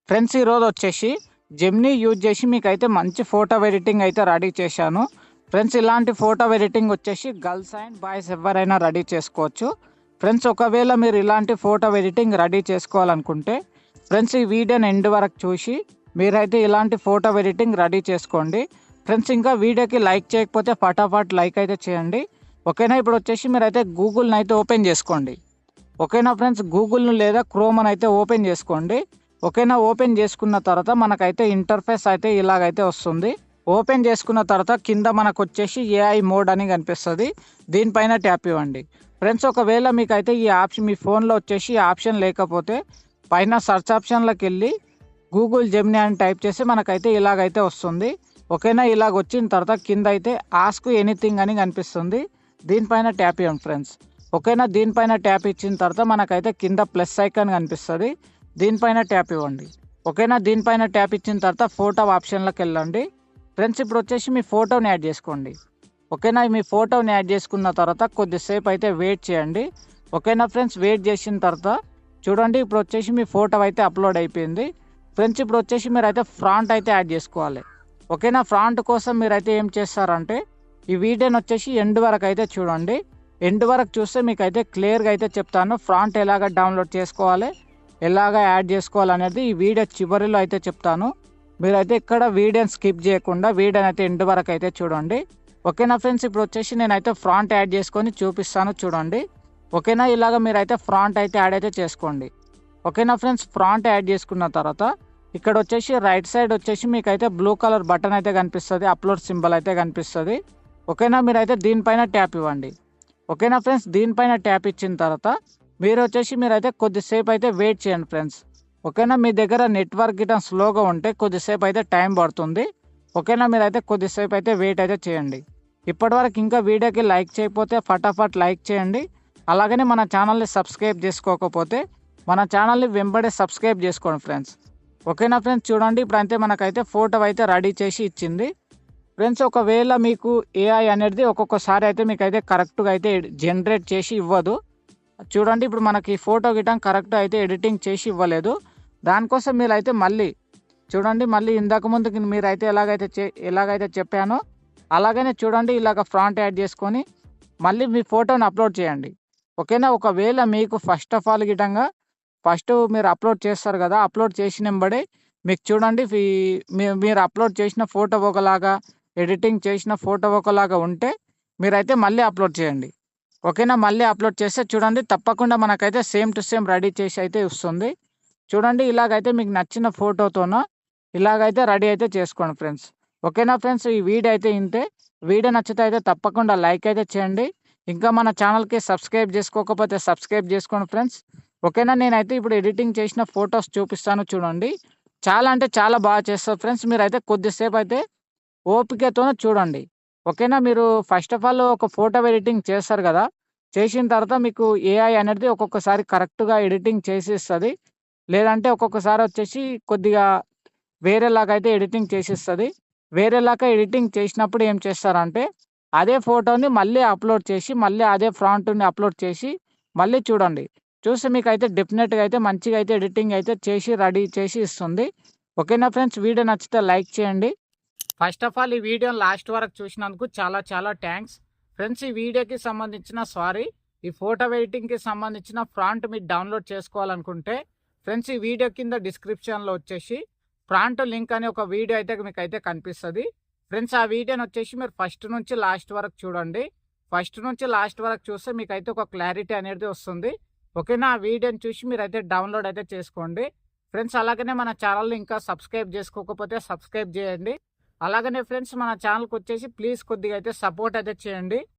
Friends ఈరోజు వచ్చేసి Gemini use చేసి మీకైతే మంచి ఫోటో ఎడిటింగ్ అయితే రెడీ చేశాను. ఫ్రెండ్స్ ఇలాంటి ఫోటో ఎడిటింగ్ వచ్చేసి గర్ల్స్ అండ్ బాయ్స్ ఎవరైనా రెడీ చేసుకోవచ్చు. ఫ్రెండ్స్ ఒకవేళ మీరు ఇలాంటి ఫోటో ఎడిటింగ్ రెడీ చేసుకోవాలనుకుంటే ఫ్రెండ్స్ ఈ వీడియోని ఎండ్ వరకు చూసి మీరైతే ఇలాంటి ఫోటో ఎడిటింగ్ రెడీ చేసుకోండి. ఫ్రెండ్స్ ఇంకా వీడియోకి లైక్ చేయకపోతే ఫటాఫట్ లైక్ అయితే చేయండి. ఓకేనా, ఇప్పుడు వచ్చేసి మీరైతే గూగుల్ని అయితే ఓపెన్ చేసుకోండి. ఓకేనా ఫ్రెండ్స్, గూగుల్ను లేదా క్రోమ్ని అయితే ఓపెన్ చేసుకోండి. ఓకేనా, ఓపెన్ చేసుకున్న తర్వాత మనకైతే ఇంటర్ఫేస్ అయితే ఇలాగైతే వస్తుంది. ఓపెన్ చేసుకున్న తర్వాత కింద మనకు వచ్చేసి ఏఐ మోడ్ అని కనిపిస్తుంది. దీనిపైన ట్యాప్ ఇవ్వండి. ఫ్రెండ్స్ ఒకవేళ మీకైతే ఈ ఆప్షన్ మీ ఫోన్లో వచ్చేసి ఈ ఆప్షన్ లేకపోతే పైన సర్చ్ ఆప్షన్లోకి వెళ్ళి గూగుల్ జెమినీ అని టైప్ చేసి మనకైతే ఇలాగైతే వస్తుంది. ఓకేనా, ఇలాగ వచ్చిన తర్వాత కింద అయితే ఆస్క్ ఎనీథింగ్ అని కనిపిస్తుంది. దీనిపైన ట్యాప్ ఇవ్వండి ఫ్రెండ్స్. ఓకేనా, దీనిపైన ట్యాప్ ఇచ్చిన తర్వాత మనకైతే కింద ప్లస్ ఐకాన్ కనిపిస్తుంది. దీనిపైన ట్యాప్ ఇవ్వండి. ఓకేనా, దీనిపైన ట్యాప్ ఇచ్చిన తర్వాత ఫోటో ఆప్షన్లోకి వెళ్ళండి. ఫ్రెండ్స్ ఇప్పుడు వచ్చేసి మీ ఫోటోని యాడ్ చేసుకోండి. ఓకేనా, మీ ఫోటోని యాడ్ చేసుకున్న తర్వాత కొద్దిసేపు అయితే వెయిట్ చేయండి. ఓకేనా ఫ్రెండ్స్, వెయిట్ చేసిన తర్వాత చూడండి ఇప్పుడు వచ్చేసి మీ ఫోటో అయితే అప్లోడ్ అయిపోయింది. ఫ్రెండ్స్ ఇప్పుడు వచ్చేసి మీరైతే ఫ్రాంట్ అయితే యాడ్ చేసుకోవాలి. ఓకేనా, ఫ్రాంట్ కోసం మీరైతే ఏం చేస్తారంటే ఈ వీడియోని వచ్చేసి ఎండ్ వరకు అయితే చూడండి. ఎండ్ వరకు చూస్తే మీకు అయితే క్లియర్గా అయితే చెప్తాను. ఫ్రాంట్ ఎలాగ డౌన్లోడ్ చేసుకోవాలి, ఎలాగ యాడ్ చేసుకోవాలనేది ఈ వీడియో చివరిలో అయితే చెప్తాను. మీరైతే ఇక్కడ వీడియోని స్కిప్ చేయకుండా వీడియోని అయితే ఎండ్ వరకు అయితే చూడండి. ఓకేనా ఫ్రెండ్స్, ఇప్పుడు వచ్చేసి నేనైతే ఫ్రాంట్ యాడ్ చేసుకొని చూపిస్తాను చూడండి. ఓకేనా, ఇలాగ మీరైతే ఫ్రాంట్ అయితే యాడ్ అయితే చేసుకోండి. ఓకేనా ఫ్రెండ్స్, ఫ్రాంట్ యాడ్ చేసుకున్న తర్వాత ఇక్కడ వచ్చేసి రైట్ సైడ్ వచ్చేసి మీకైతే బ్లూ కలర్ బటన్ అయితే కనిపిస్తుంది, అప్లోడ్ సింబల్ అయితే కనిపిస్తుంది. ఓకేనా, మీరైతే దీనిపైన ట్యాప్ ఇవ్వండి. ఓకేనా ఫ్రెండ్స్, దీనిపైన ట్యాప్ ఇచ్చిన తర్వాత మీరైతే కొద్దిసేపు అయితే వెయిట్ చేయండి ఫ్రెండ్స్. ఓకేనా, మీ దగ్గర నెట్వర్క్ గిట్ట స్లోగా ఉంటే కొద్దిసేపు అయితే టైం పడుతుంది. ఓకేనా, మీరైతే కొద్దిసేపు అయితే వెయిట్ అయితే చేయండి. ఇప్పటివరకు ఇంకా వీడియోకి లైక్ చేయకపోతే ఫటాఫట్ లైక్ చేయండి. అలాగనే మన ఛానల్ని సబ్స్క్రైబ్ చేసుకోకపోతే మన ఛానల్ని వెంబడే సబ్స్క్రైబ్ చేసుకోండి ఫ్రెండ్స్. ఓకేనా ఫ్రెండ్స్, చూడండి ఇప్పుడు అంతే మనకైతే ఫోటో అయితే రెడీ చేసి ఇచ్చింది. ఫ్రెండ్స్ ఒకవేళ మీకు ఏఐ అనేది ఒక్కొక్కసారి అయితే మీకైతే కరెక్ట్గా అయితే జనరేట్ చేసి ఇవ్వదు. చూడండి ఇప్పుడు మనకి ఫోటో గిటం కరెక్ట్ అయితే ఎడిటింగ్ చేసి ఇవ్వలేదు. దానికోసం మీరైతే మళ్ళీ చూడండి, మళ్ళీ ఇంతకు ముందుకి మీరైతే ఎలాగైతే చెప్పానో అలాగనే చూడండి ఇలాగ ఫ్రాంట్ యాడ్ చేసుకొని మళ్ళీ మీ ఫోటోని అప్లోడ్ చేయండి. ఓకేనా, ఒకవేళ మీకు ఫస్ట్ ఆఫ్ ఆల్ గిటంగా ఫస్ట్ మీరు అప్లోడ్ చేస్తారు కదా, అప్లోడ్ చేసినంబడే మీకు చూడండి మీరు అప్లోడ్ చేసిన ఫోటో ఒకలాగా ఎడిటింగ్ చేసిన ఫోటో ఒకలాగా ఉంటే మీరైతే మళ్ళీ అప్లోడ్ చేయండి. ఓకేనా, మళ్ళీ అప్లోడ్ చేస్తే చూడండి తప్పకుండా మనకైతే సేమ్ టు సేమ్ రెడీ చేసి అయితే వస్తుంది. చూడండి ఇలాగైతే మీకు నచ్చిన ఫోటోతోనో ఇలాగైతే రెడీ అయితే చేసుకోండి ఫ్రెండ్స్. ఓకేనా ఫ్రెండ్స్, ఈ వీడియో అయితే ఇంతే. వీడియో నచ్చితే అయితే తప్పకుండా లైక్ అయితే చేయండి. ఇంకా మన ఛానల్కి సబ్స్క్రైబ్ చేసుకోకపోతే సబ్స్క్రైబ్ చేసుకోండి ఫ్రెండ్స్. ఓకేనా, నేనైతే ఇప్పుడు ఎడిటింగ్ చేసిన ఫొటోస్ చూపిస్తాను చూడండి. చాలా అంటే చాలా బాగా చేస్తారు ఫ్రెండ్స్. మీరైతే కొద్దిసేపు అయితే ఓపికతోనే చూడండి. ఓకేనా, మీరు ఫస్ట్ ఆఫ్ ఆల్ ఒక ఫోటో ఎడిటింగ్ చేస్తారు కదా, చేసిన తర్వాత మీకు ఏఐ అనేది ఒక్కొక్కసారి కరెక్ట్గా ఎడిటింగ్ చేసి ఇస్తుంది. లేదంటే ఒక్కొక్కసారి వచ్చేసి కొద్దిగా వేరేలాగా అయితే ఎడిటింగ్ చేసిస్తుంది. వేరేలాగా ఎడిటింగ్ చేసినప్పుడు ఏం చేస్తారంటే అదే ఫోటోని మళ్ళీ అప్లోడ్ చేసి మళ్ళీ అదే ఫ్రాంట్ని అప్లోడ్ చేసి మళ్ళీ చూడండి. చూస్తే మీకు అయితే డెఫినెట్గా అయితే మంచిగా అయితే ఎడిటింగ్ అయితే చేసి రెడీ చేసి ఇస్తుంది. ఓకేనా ఫ్రెండ్స్, వీడియో నచ్చితే లైక్ చేయండి. ఫస్ట్ ఆఫ్ ఆల్ ఈ వీడియోని లాస్ట్ వరకు చూసినందుకు చాలా చాలా థ్యాంక్స్ ఫ్రెండ్స్. ఈ వీడియోకి సంబంధించిన ఈ ఫోటో ఎడిటింగ్కి సంబంధించిన ఫ్రాంట్ మీరు డౌన్లోడ్ చేసుకోవాలనుకుంటే ఫ్రెండ్స్ ఈ వీడియో కింద డిస్క్రిప్షన్లో వచ్చేసి ఫ్రాంట్ లింక్ అని ఒక వీడియో అయితే మీకు అయితే కనిపిస్తుంది ఫ్రెండ్స్. ఆ వీడియోని వచ్చేసి మీరు ఫస్ట్ నుంచి లాస్ట్ వరకు చూడండి. ఫస్ట్ నుంచి లాస్ట్ వరకు చూస్తే మీకు అయితే ఒక క్లారిటీ అనేది వస్తుంది. ఓకేనా, ఆ వీడియోని చూసి మీరు అయితే డౌన్లోడ్ అయితే చేసుకోండి ఫ్రెండ్స్. అలాగనే మన ఛానల్ని ఇంకా సబ్స్క్రైబ్ చేసుకోకపోతే సబ్స్క్రైబ్ చేయండి. అలాగనే ఫ్రెండ్స్ మన ఛానల్కి వచ్చేసి ప్లీజ్ కొద్దిగా అయితే సపోర్ట్ అయితే చేయండి.